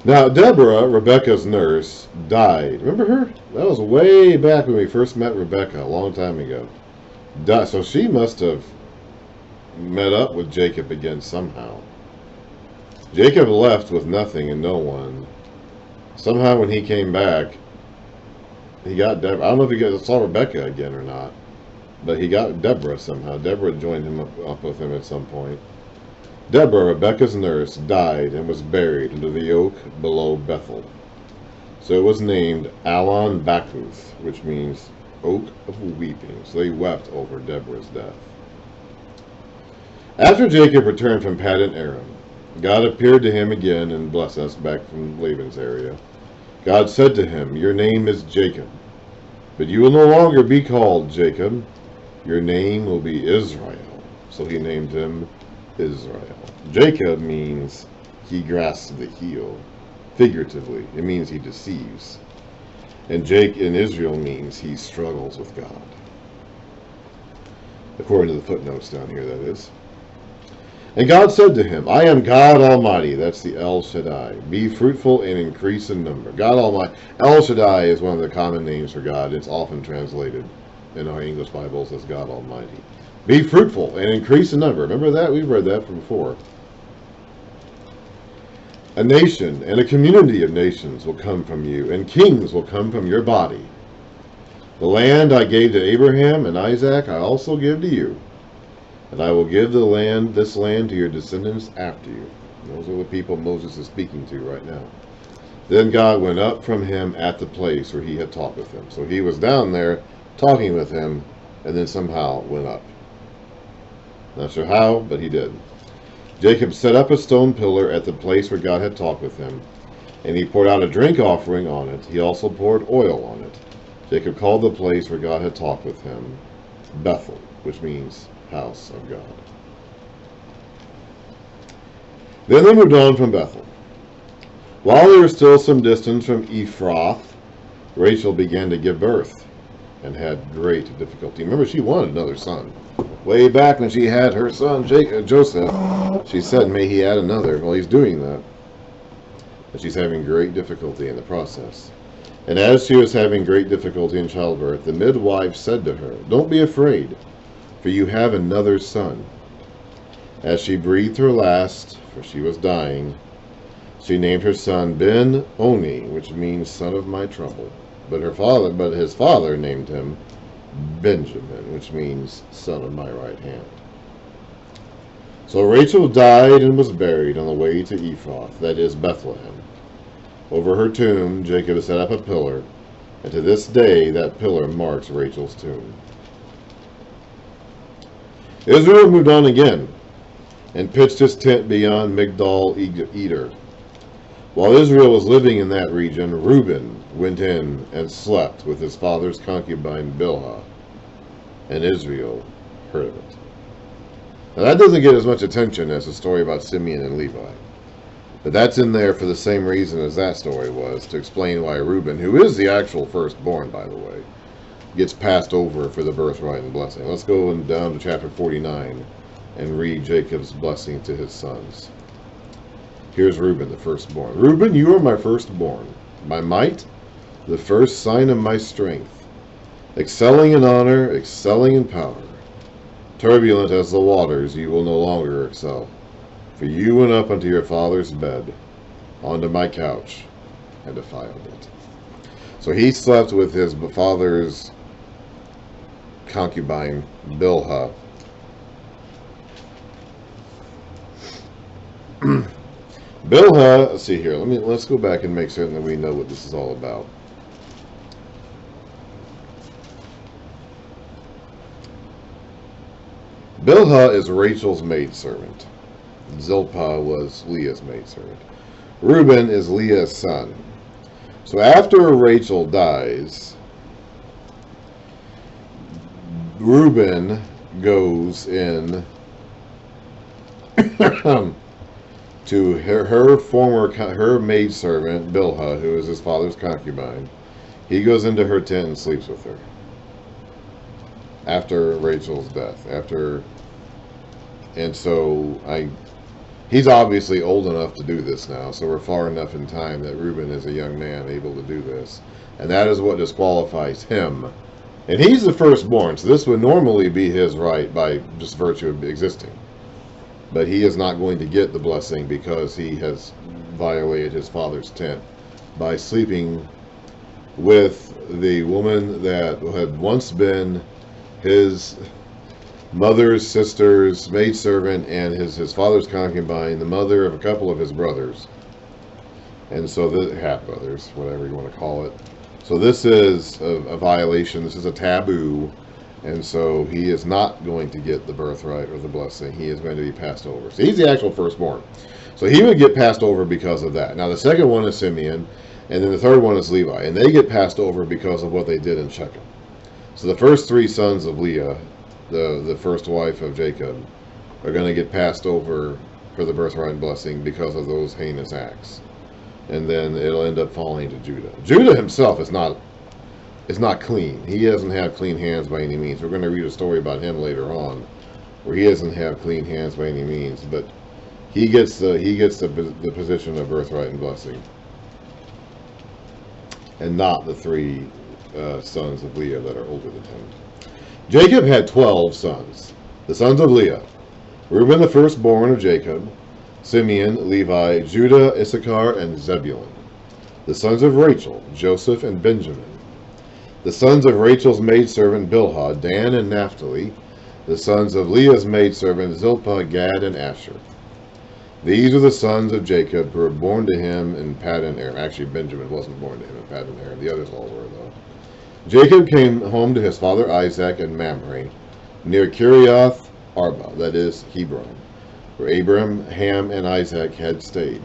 Now, Deborah, Rebekah's nurse, died. Remember her? That was way back when we first met Rebekah, a long time ago. So she must have met up with Jacob again somehow. Jacob left with nothing and no one. Somehow when he came back, he got Deborah. I don't know if he saw Rebekah again or not, but he got Deborah somehow. Deborah joined him up with him at some point. Deborah, Rebekah's nurse, died and was buried under the oak below Bethel. So it was named Alon Bakuth, which means oak of weeping. So they wept over Deborah's death. After Jacob returned from Paddan Aram, God appeared to him again and blessed us back from Laban's area. God said to him, "Your name is Jacob, but you will no longer be called Jacob. Your name will be Israel." So he named him Israel. Jacob means he grasps the heel. Figuratively, it means he deceives. And Jake in Israel means he struggles with God. According to the footnotes down here, that is. And God said to him, "I am God Almighty." That's the El Shaddai. "Be fruitful and increase in number." God Almighty. El Shaddai is one of the common names for God. It's often translated in our English Bibles as God Almighty. Be fruitful and increase in number. Remember that? We've read that before. A nation and a community of nations will come from you, and kings will come from your body. The land I gave to Abraham and Isaac I also give to you, and I will give this land to your descendants after you. Those are the people Moses is speaking to right now. Then God went up from him at the place where he had talked with him. So he was down there talking with him, and then somehow went up. Not sure how, but he did. Jacob set up a stone pillar at the place where God had talked with him, and he poured out a drink offering on it. He also poured oil on it. Jacob called the place where God had talked with him Bethel, which means house of God. Then they moved on from Bethel. While they were still some distance from Ephrath, Rachel began to give birth and had great difficulty. Remember, she wanted another son. Way back when she had her son Joseph, she said, "May he add another." Well, he's doing that. But she's having great difficulty in the process. And as she was having great difficulty in childbirth, the midwife said to her, "Don't be afraid, for you have another son." As she breathed her last, for she was dying, she named her son Ben-Oni, which means son of my trouble. But his father named him Benjamin, which means son of my right hand. So Rachel died and was buried on the way to Ephrath, that is Bethlehem. Over her tomb, Jacob set up a pillar, and to this day that pillar marks Rachel's tomb. Israel moved on again and pitched his tent beyond Migdal Eder. While Israel was living in that region, Reuben went in and slept with his father's concubine Bilhah, and Israel heard of it. Now that doesn't get as much attention as the story about Simeon and Levi, but that's in there for the same reason as that story was, to explain why Reuben, who is the actual firstborn, by the way, gets passed over for the birthright and blessing. Let's go down to chapter 49 and read Jacob's blessing to his sons. Here's Reuben, the firstborn. "Reuben, you are my firstborn, my might, the first sign of my strength, excelling in honor, excelling in power. Turbulent as the waters, you will no longer excel. For you went up unto your father's bed, onto my couch, and defiled it." So he slept with his father's concubine, Bilhah. Bilhah, let's see here. Let's go back and make certain that we know what this is all about. Bilhah is Rachel's maidservant. Zilpah was Leah's maidservant. Reuben is Leah's son. So after Rachel dies, Reuben goes in to her maidservant Bilhah, who is his father's concubine. He goes into her tent and sleeps with her after Rachel's death. And so He's obviously old enough to do this now, so we're far enough in time that Reuben is a young man able to do this. And that is what disqualifies him. And he's the firstborn, so this would normally be his right by just virtue of existing. But he is not going to get the blessing because he has violated his father's tent by sleeping with the woman that had once been his mother's sister's maidservant and his father's concubine, the mother of a couple of his brothers. And so the half brothers, whatever you want to call it. So this is a violation. This is a taboo. And so he is not going to get the birthright or the blessing. He is going to be passed over. So he's the actual firstborn. So he would get passed over because of that. Now the second one is Simeon, and then the third one is Levi. And they get passed over because of what they did in Shechem. So the first three sons of Leah, the first wife of Jacob, are going to get passed over for the birthright and blessing because of those heinous acts. And then it'll end up falling to Judah. Judah himself is not clean. He doesn't have clean hands by any means. We're going to read a story about him later on, where he doesn't have clean hands by any means, but he gets the position of birthright and blessing, and not the three sons of Leah that are older than him. Jacob had 12 sons. The sons of Leah: Reuben, the firstborn of Jacob; Simeon, Levi, Judah, Issachar, and Zebulun. The sons of Rachel: Joseph and Benjamin. The sons of Rachel's maidservant Bilhah: Dan and Naphtali. The sons of Leah's maidservant Zilpah: Gad and Asher. These are the sons of Jacob who were born to him in Paddan Aram. Actually, Benjamin wasn't born to him in Paddan Aram. The others all were, though. Jacob came home to his father Isaac and Mamre, near Kiriath Arba, that is, Hebron, where Abraham, Ham, and Isaac had stayed.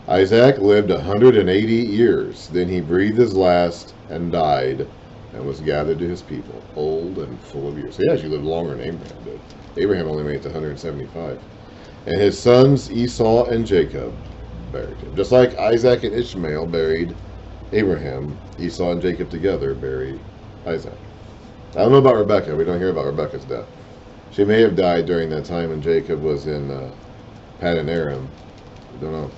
Isaac lived 180 years. Then he breathed his last and died, and was gathered to his people, old and full of years. So he actually lived longer than Abraham did. Abraham only made it to 175. And his sons Esau and Jacob buried him. Just like Isaac and Ishmael buried Abraham, Esau and Jacob together buried Isaac. I don't know about Rebekah. We don't hear about Rebekah's death. She may have died during that time when Jacob was in Paddan Aram. I don't know.